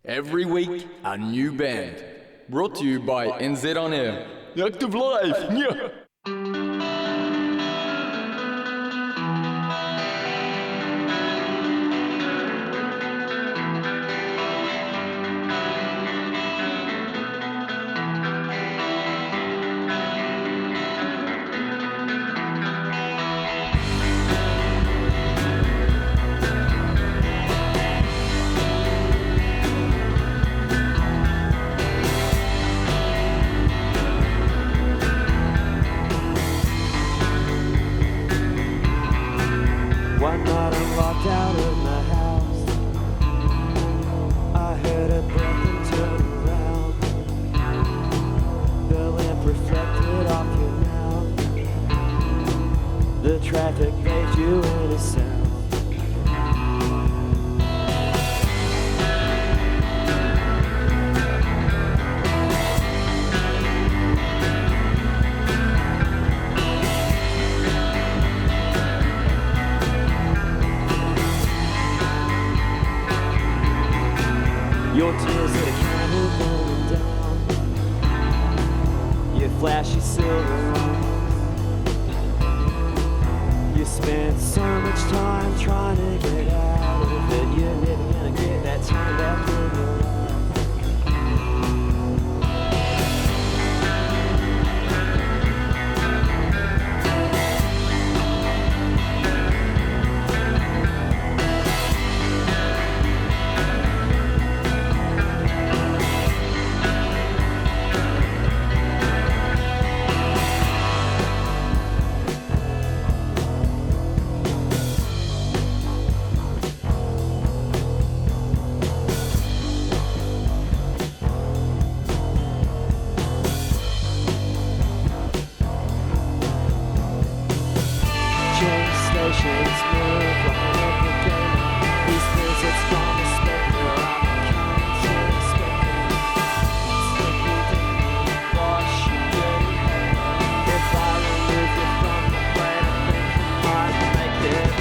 Every week, a new band. Brought to you by NZ On Air. Active Live! Yeah. One night I walked out of my house. I heard a breath and turned around. The lamp reflected off your mouth. The traffic bathed you in a sound. Your tears hit a candle burning down. Your flashy silver eyes. You spent so much time trying to get out of it. You're never gonna get that time back in your life. Stations move like an epic game. These visits from the spectre, I'm counting to escape. Sticky thinking, wash you dirty. If I remove you from the plate, I think you might make it.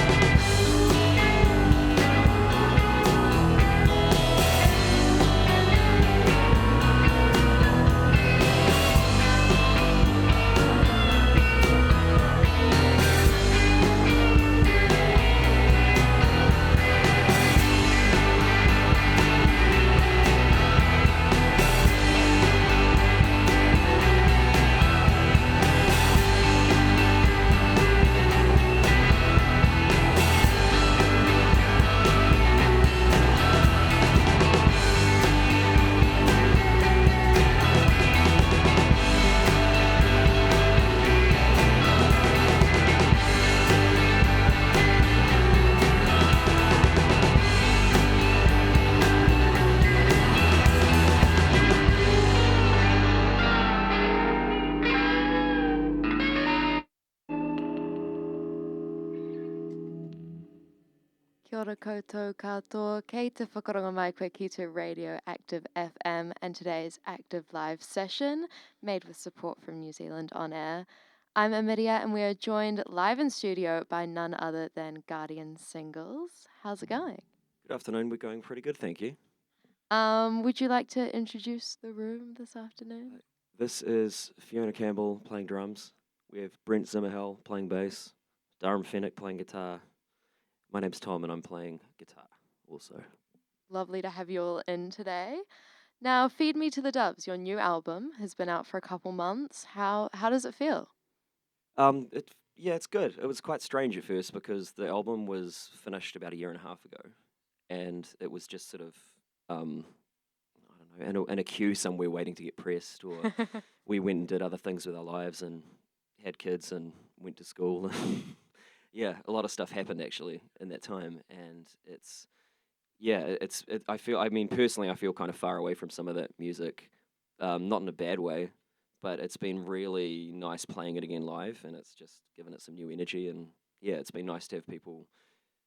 Kia ora koutou katoa, kei te whakaronga mai koe ki to Radio Active FM and today's Active Live session made with support from New Zealand On Air. I'm Amiria and we are joined live in studio by none other than Guardian Singles. How's it going? Good afternoon, we're going pretty good, thank you. Would you like to introduce the room this afternoon? This is Fiona Campbell playing drums. We have Brent Zimmerhell playing bass. Durham Fennick playing guitar. My name's Tom and I'm playing guitar also. Lovely to have you all in today. Now, Feed Me to the Doves, your new album, has been out for a couple months. How does it feel? It's good. It was quite strange at first because the album was finished about a year and a half ago, and it was just sort of I don't know, in a queue somewhere waiting to get pressed, or we went and did other things with our lives and had kids and went to school. Yeah, a lot of stuff happened actually in that time, and personally, I feel kind of far away from some of that music, not in a bad way, but it's been really nice playing it again live, and it's just given it some new energy, and yeah, it's been nice to have people,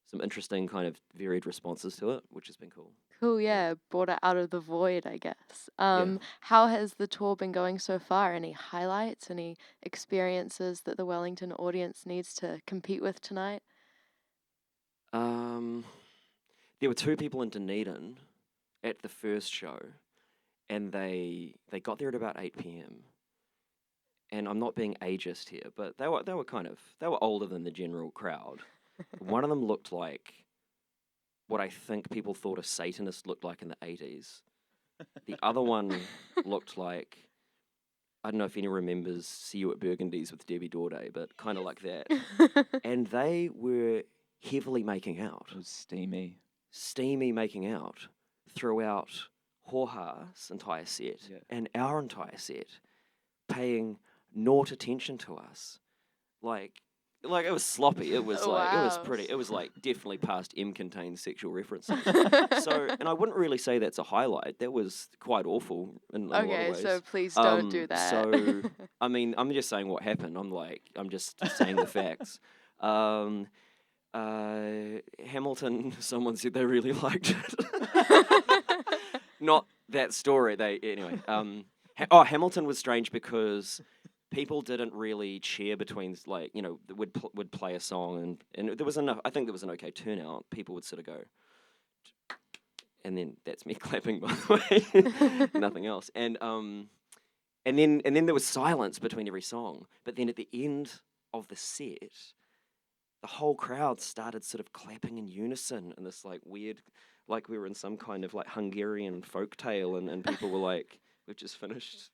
some interesting kind of varied responses to it, which has been cool. Cool, yeah, brought it out of the void, I guess. Yeah. How has the tour been going so far? Any highlights, any experiences that the Wellington audience needs to compete with tonight? There were two people in Dunedin at the first show, and they got there at about 8 p.m. And I'm not being ageist here, but they were older than the general crowd. One of them looked like what I think people thought a Satanist looked like in the 80s. The other one looked like, I don't know if anyone remembers See You at Burgundy's with Debbie Dorday, but kind of like that. And they were heavily making out. It was steamy. Steamy making out throughout Hoha's entire set and our entire set, paying naught attention to us. Like it was sloppy. It was it was like definitely past M-contained sexual references. So, and I wouldn't really say that's a highlight. That was quite awful in a lot of ways. Okay, so please don't do that. So, I mean, I'm just saying what happened. I'm just saying the facts. Hamilton, someone said they really liked it. Not that story. Anyway. Hamilton was strange because people didn't really cheer between, like, you know, would play a song and there was enough. I think there was an okay turnout. People would sort of go, and then that's me clapping, by the way, nothing else. And then there was silence between every song. But then at the end of the set, the whole crowd started sort of clapping in unison in this like weird, like we were in some kind of like Hungarian folk tale, and people were like, we've just finished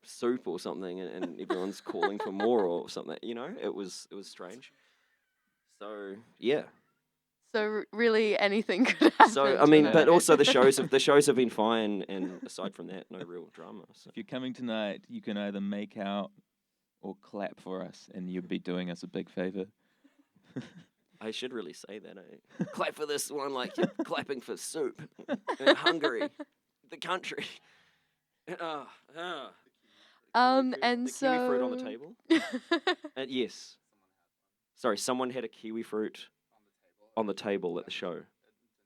soup or something, and everyone's calling for more or something. You know, it was strange. So yeah. So really, anything could happen. So I mean, but also the shows have been fine, and aside from that, no real drama. So. If you're coming tonight, you can either make out or clap for us, and you'd be doing us a big favor. I should really say that. Clap for this one like you're clapping for soup in Hungary, the country. And the so kiwi fruit on the table. Yes. Sorry, someone had a kiwi fruit on the table at the show,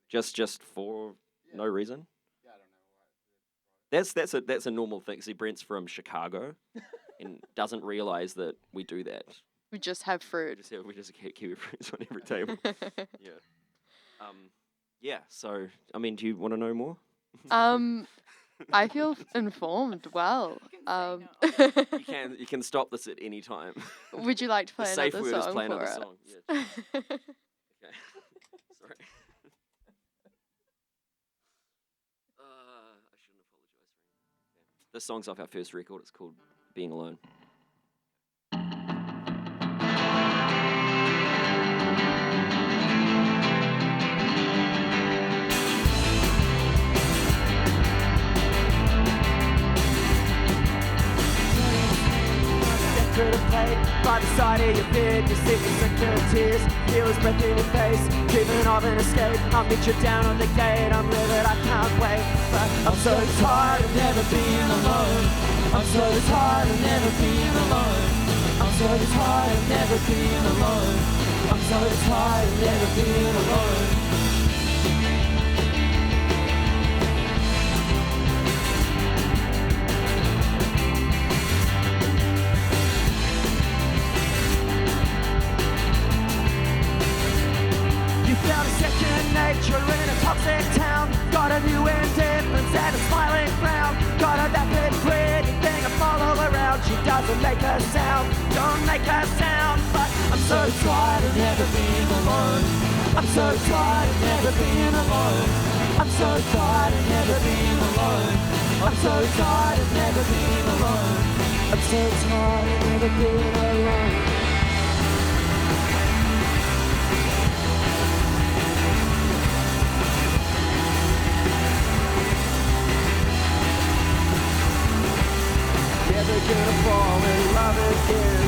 just for no reason. Yeah, I don't know why. That's a normal thing. See, Brent's from Chicago, and doesn't realize that we do that. we just have fruit. We just get kiwi fruits on every table. Yeah. Yeah. So, I mean, do you want to know more? I feel informed. Well, You can stop this at any time. would you like to play The safe another word is song play for another us? song. Yeah. Okay. Sorry. I shouldn't apologize for anything. Okay. This song's off our first record. It's called Being Alone. Through the plate, by the side of your bed, you sit with second tears, feel his breath in your face, dreaming of an escape. I'll meet you down on the gate, I'm livid, I can't wait. But I'm so tired of never being alone. I'm so tired of never being alone. I'm so tired of never being alone. I'm so tired of never being alone. Found a second nature in a toxic town. Got a new indifference and a smiling frown. Got a rapid pretty thing I follow around. She doesn't make a sound, don't make a sound. But I'm so tired of never being alone. I'm so tired of never being alone. I'm so tired of never being alone. I'm so tired of never being alone. I'm so tired of never being alone. Never gonna fall in love again.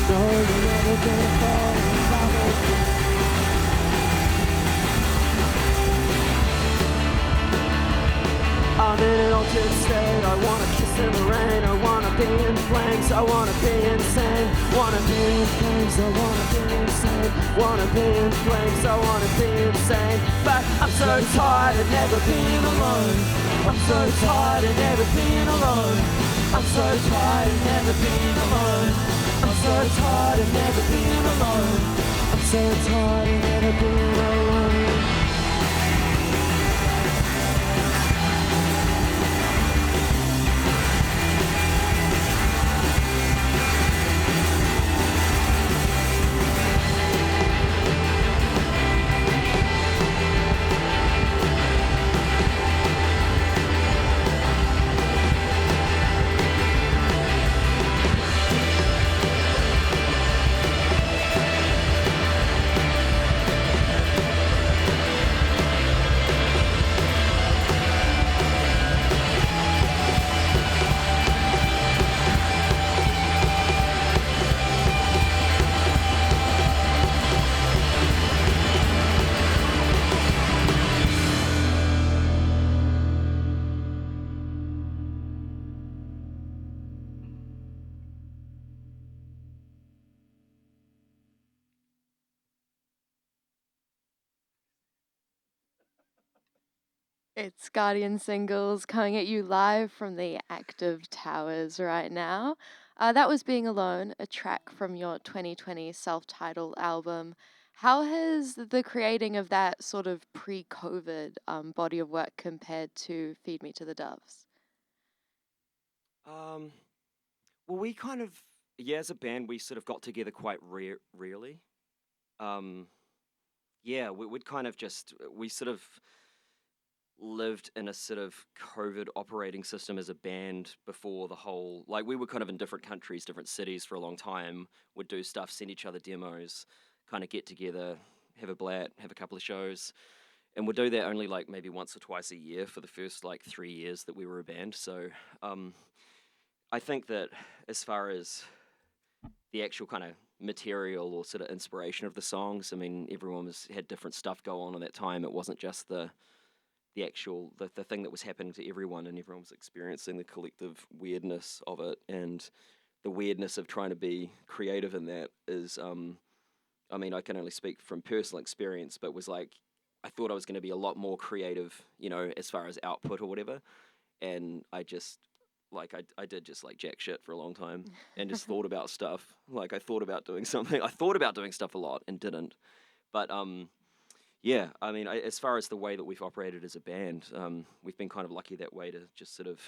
No, you're never gonna fall in love again. I'm in an altered state. I wanna kiss in the rain. I wanna be in flames. I wanna be insane. Wanna be in flames. I wanna be insane. Wanna be in flames. I wanna be insane. But I'm so tired of never being alone. I'm so tired of never being alone. I'm so tired of never being alone. I'm so tired of never being alone. I'm so tired of never being alone. It's Guardian Singles coming at you live from the active towers right now. That was Being Alone, a track from your 2020 self titled album. How has the creating of that sort of pre COVID body of work compared to Feed Me to the Doves? Um, well, we kind of, yeah, as a band, we sort of got together quite rarely. Um, yeah, we'd kind of just, we sort of lived in a sort of COVID operating system as a band before the whole, like we were kind of in different countries, different cities for a long time, would do stuff, send each other demos, kind of get together, have a blat, have a couple of shows, and we'd do that only like maybe once or twice a year for the first like 3 years that we were a band. So I think that as far as the actual kind of material or sort of inspiration of the songs, I mean, everyone had different stuff go on at that time. It wasn't just the actual the thing that was happening to everyone, and everyone was experiencing the collective weirdness of it, and the weirdness of trying to be creative in that is I mean, I can only speak from personal experience, but was like I thought I was going to be a lot more creative, you know, as far as output or whatever, and I just like I did just like jack shit for a long time and just thought about stuff. Like I thought about doing something. I thought about doing stuff a lot and didn't. But yeah, I mean, as far as the way that we've operated as a band, we've been kind of lucky that way to just sort of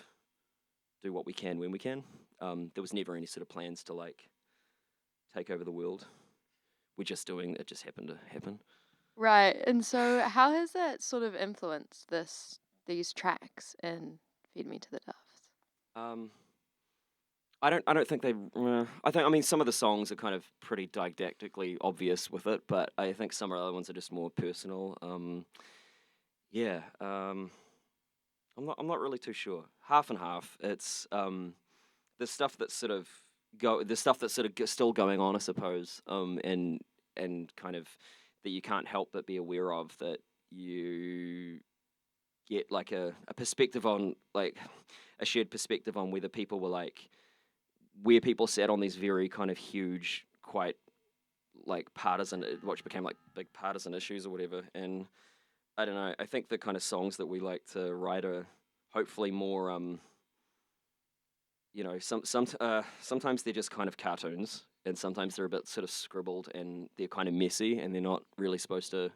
do what we can when we can. There was never any sort of plans to like take over the world. We're just doing it. Just happened to happen. Right. And so, how has that sort of influenced these tracks in Feed Me to the Doves? I don't think they. I mean some of the songs are kind of pretty didactically obvious with it, but I think some of the other ones are just more personal. Yeah. I'm not really too sure. Half and half. It's the stuff that's sort of still going on, I suppose. And kind of that you can't help but be aware of, that you get like a perspective on, like a shared perspective on whether people were like where people sat on these very kind of huge, quite like partisan, which became like big partisan issues or whatever. And I don't know. I think the kind of songs that we like to write are hopefully more, you know, sometimes they're just kind of cartoons, and sometimes they're a bit sort of scribbled, and they're kind of messy, and they're not really supposed to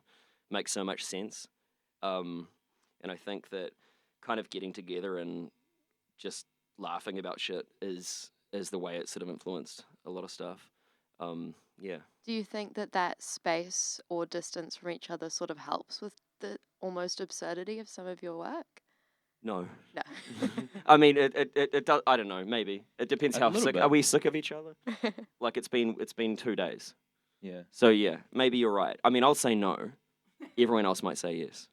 make so much sense. And I think that kind of getting together and just laughing about shit is the way it sort of influenced a lot of stuff. Yeah. Do you think that space or distance from each other sort of helps with the almost absurdity of some of your work? No. No. I mean, it does. I don't know. Maybe it depends A how little sick. bit. Are we sick of each other? Like it's been 2 days. Yeah. So yeah, maybe you're right. I mean, I'll say no. Everyone else might say yes.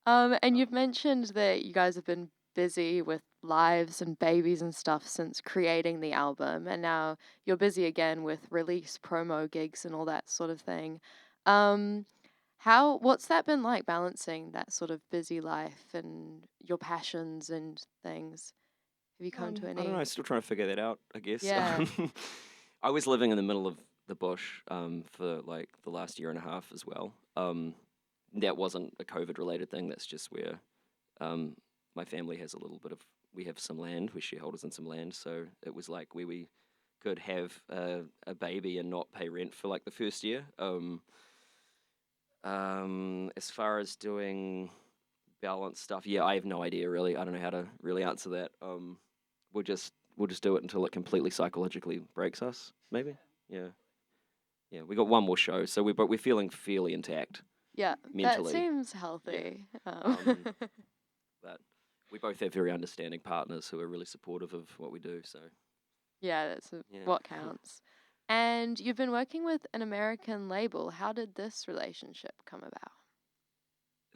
And you've mentioned that you guys have been busy with lives and babies and stuff since creating the album, and now you're busy again with release promo gigs and all that sort of thing. Um, what's that been like, balancing that sort of busy life and your passions and things? Have you come to I don't any? know. I'm still trying to figure that out, I guess. Yeah. I was living in the middle of the bush for like the last year and a half as well. That wasn't a COVID related thing. That's just where my family has a little bit of. We have some land. We're shareholders in some land, so it was like where we could have a baby and not pay rent for like the first year. As far as doing balance stuff, yeah, I have no idea really. I don't know how to really answer that. We'll just do it until it completely psychologically breaks us. Maybe, yeah. We got one more show, so we're feeling fairly intact. Yeah, Mentally. that seems healthy. But we both have very understanding partners who are really supportive of what we do. So Yeah, that's yeah. what counts. And you've been working with an American label. How did this relationship come about?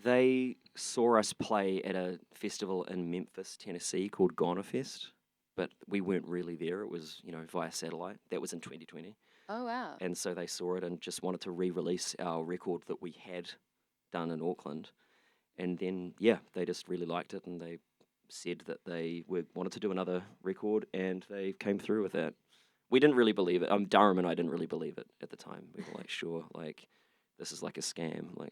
They saw us play at a festival in Memphis, Tennessee called Goner Fest, but we weren't really there. It was, via satellite. That was in 2020. Oh, wow. And so they saw it and just wanted to re-release our record that we had done in Auckland. And then, yeah, they just really liked it, and they said that they wanted to do another record, and they came through with that. We didn't really believe it. Durham and I didn't really believe it at the time. We were like, sure, like, this is like a scam. Like,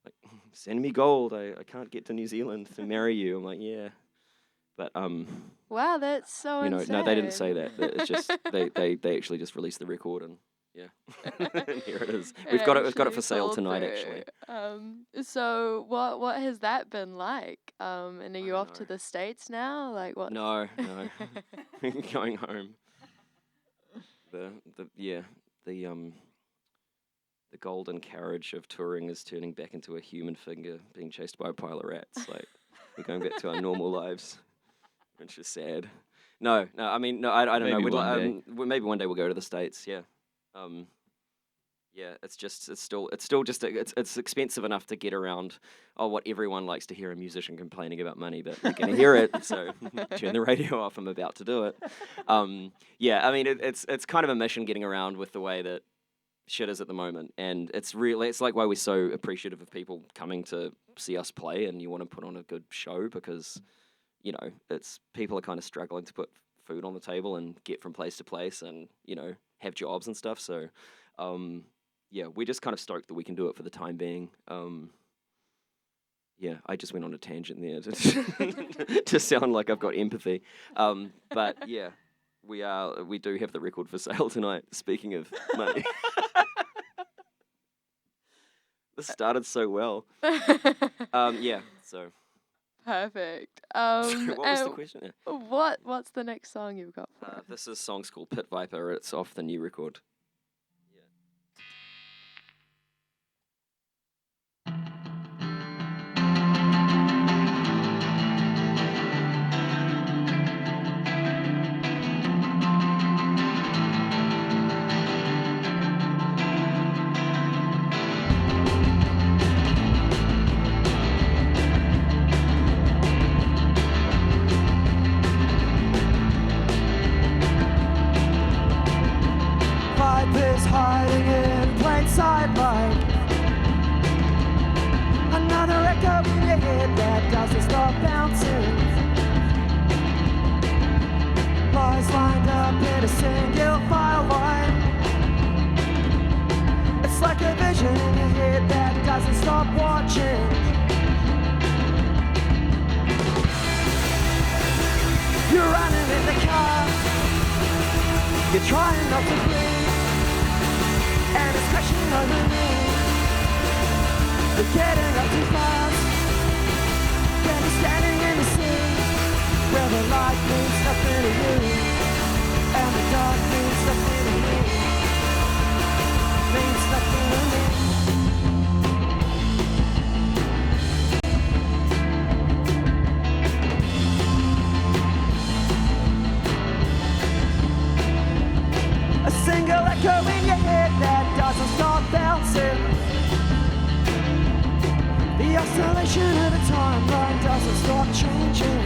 like, send me gold. I can't get to New Zealand to marry you. I'm like, yeah. But Wow, that's so you know, insane. no, they didn't say that. It's just they actually just released the record, and yeah, and here it is. We've got it actually for sale sold tonight, through. actually. So what has that been like? And are you don't off to know. the States now? Like what? No, going home. The the golden carriage of touring is turning back into a human finger being chased by a pile of rats. Like we're going back to our normal lives, which is sad. No, I mean, no, I don't know. Maybe We'd one day. maybe one day we'll go to the States. Yeah, yeah. It's still just it's expensive enough to get around. Oh, what everyone likes to hear a musician complaining about money, but you're gonna hear it. So turn the radio off. I'm about to do it. Yeah, I mean, it's kind of a mission getting around with the way that shit is at the moment, and it's like why we're so appreciative of people coming to see us play, and you want to put on a good show because you know it's people are kind of struggling to put food on the table and get from place to place, and you know have jobs and stuff. So yeah, we're just kind of stoked that we can do it for the time being. Yeah, I just went on a tangent there to sound like I've got empathy, but yeah. We do have the record for sale tonight. Speaking of money, this started so well. Yeah. So Perfect. what was the question? Yeah. What's the next song you've got for us? This song's called Pit Viper. It's off the new record. Vipers hiding in plain sight like another echo in your head that doesn't stop bouncing. Lies lined up in a single file line. It's like a vision in your head that doesn't stop watching. You're running in the car. You're trying not to breathe, and it's crashing underneath. You're getting up too fast. Then you're standing in the sea, where the light means nothing to you, and the dark means nothing to me. Means nothing to me. A single echo in your head that doesn't stop bouncing. The oscillation of a timeline doesn't stop changing.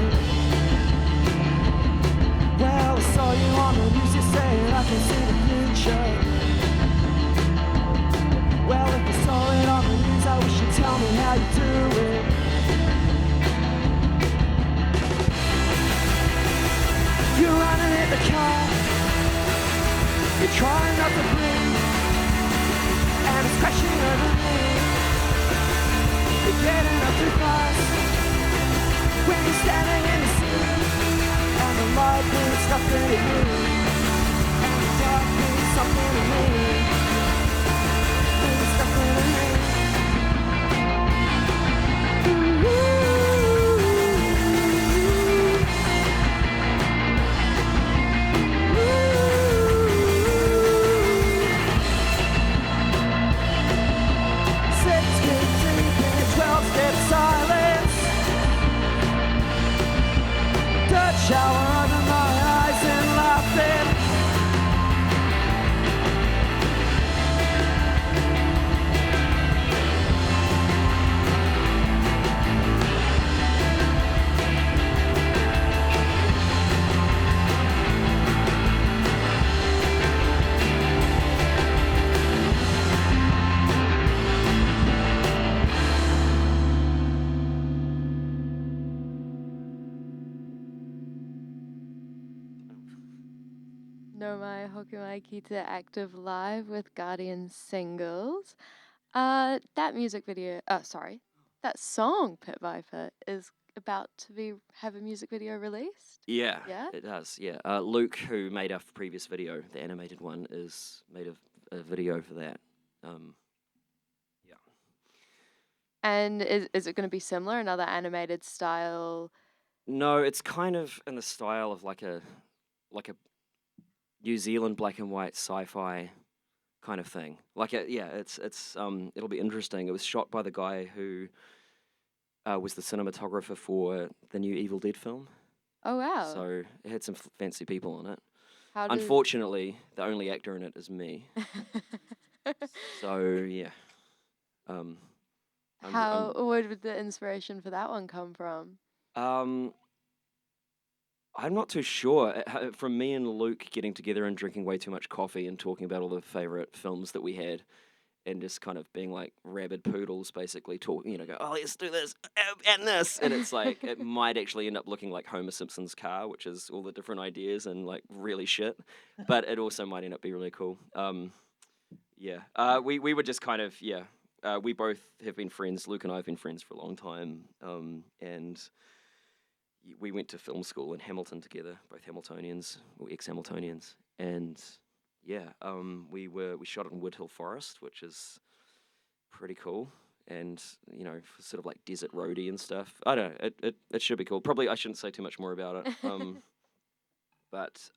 Well, I saw you on the news, you saying I can see the future. Well, if I saw it on the news, I wish you'd tell me how you do it. You're running in the car. You're trying not to breathe, and it's crashing underneath. You're getting up too fast when you're standing in the sea, and the light means nothing to you, and the dark means something to me. Means nothing to me. Shower under my eyes and laughing. No Mai Hokumai Kita Active Live with Guardian Singles. That music video, that song, Pit Viper, is about to have a music video released. Yeah, Yeah? it does. Yeah, Luke, who made our previous video, the animated one, is made a video for that. Yeah. And is it going to be similar, another animated style? No, it's kind of in the style of like a New Zealand black and white sci-fi kind of thing. It'll be interesting. It was shot by the guy who was the cinematographer for the new Evil Dead film. Oh, wow. So it had some fancy people on it. How Unfortunately, the only actor in it is me. So yeah. Where did the inspiration for that one come from? I'm not too sure. From me and Luke getting together and drinking way too much coffee and talking about all the favorite films that we had, and just kind of being like rabid poodles, basically talking, go, oh, let's do this and this, and it's like it might actually end up looking like Homer Simpson's car, which is all the different ideas and like really shit, but it also might end up be really cool. We were just kind of we both have been friends. Luke and I have been friends for a long time, and we went to film school in Hamilton together, both Hamiltonians or ex-Hamiltonians, and we shot in Woodhill Forest, which is pretty cool, and sort of like desert roadie and stuff. I don't know, it should be cool. Probably I shouldn't say too much more about it, but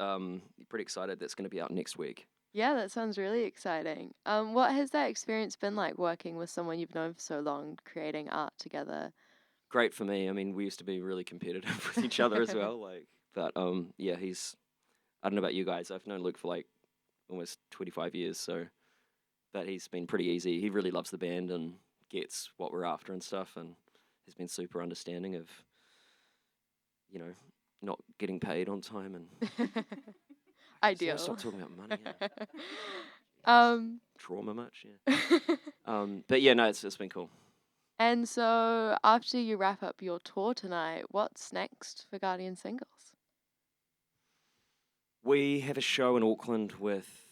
pretty excited. That's going to be out next week. Yeah, that sounds really exciting. What has that experience been like working with someone you've known for so long, creating art together? Great for me. I mean, we used to be really competitive with each other as well. But I don't know about you guys. I've known Luke for like almost 25 years, but he's been pretty easy. He really loves the band and gets what we're after and stuff, and has been super understanding of, not getting paid on time and Ideal. Stop talking about money. Yeah. Trauma much, yeah. But yeah, no, it's been cool. And so after you wrap up your tour tonight, what's next for Guardian Singles? We have a show in Auckland with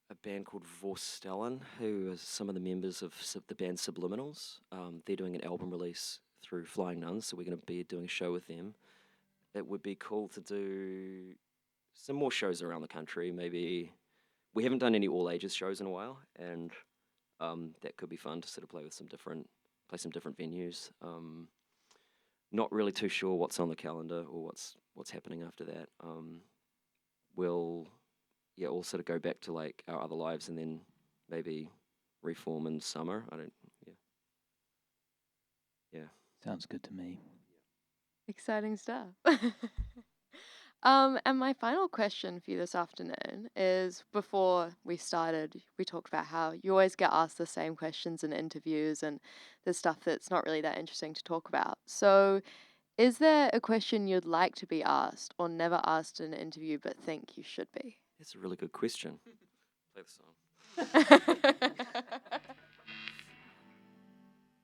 a band called Vorstellen, who are some of the members of the band Subliminals. They're doing an album release through Flying Nuns, so we're going to be doing a show with them. It would be cool to do some more shows around the country. Maybe we haven't done any all ages shows in a while, and that could be fun to sort of play some different venues. Not really too sure what's on the calendar or what's happening after that. We'll all sort of go back to like our other lives and then maybe reform in summer. Sounds good to me. Exciting stuff. And my final question for you this afternoon is, before we started, we talked about how you always get asked the same questions in interviews and there's stuff that's not really that interesting to talk about. So is there a question you'd like to be asked or never asked in an interview but think you should be? That's a really good question. Play the song.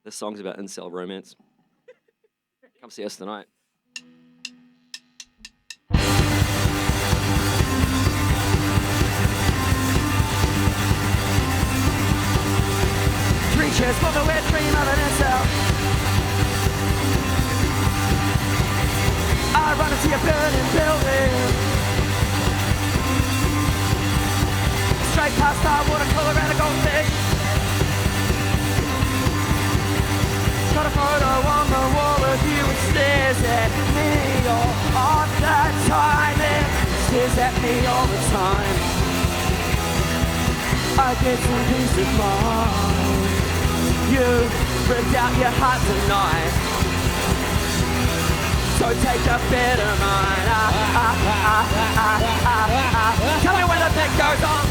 This song's about incel romance. Come see us tonight. Creatures for the wet dream of an incel. I run into your burning building. Straight past our watercolor and a goldfish. Got a photo on the wall of you and stares at me all the time. It stares at me all the time. I get some peace of mind. You ripped out your heart tonight, so take a bit of mine. Tell me when the beat goes on.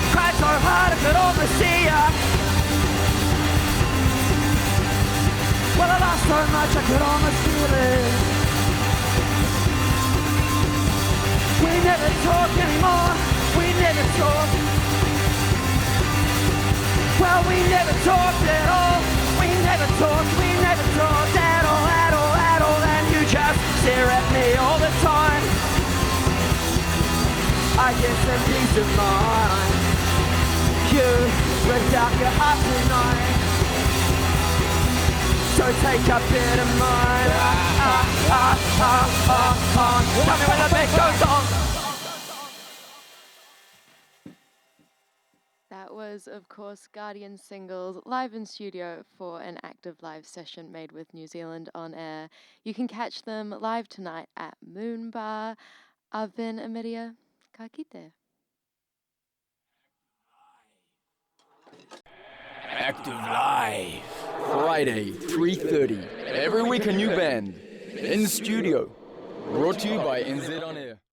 Cried so hard I could almost see ya. Well, I lost so much I could almost feel it. We never talk anymore, we never talk. Well, we never talked at all. We never talked at all. And you just stare at me all the time. I get some peace of mind. You without your heart tonight. So take a bit of mine. Tell me when the beat goes on. That was, of course, Guardian Singles live in studio for an active live session made with New Zealand On Air. You can catch them live tonight at Moon Bar. I've been Amiria. Ka kite. Active Live. Friday, 3:30. Every week a new band. In studio. Brought to you by NZ On Air.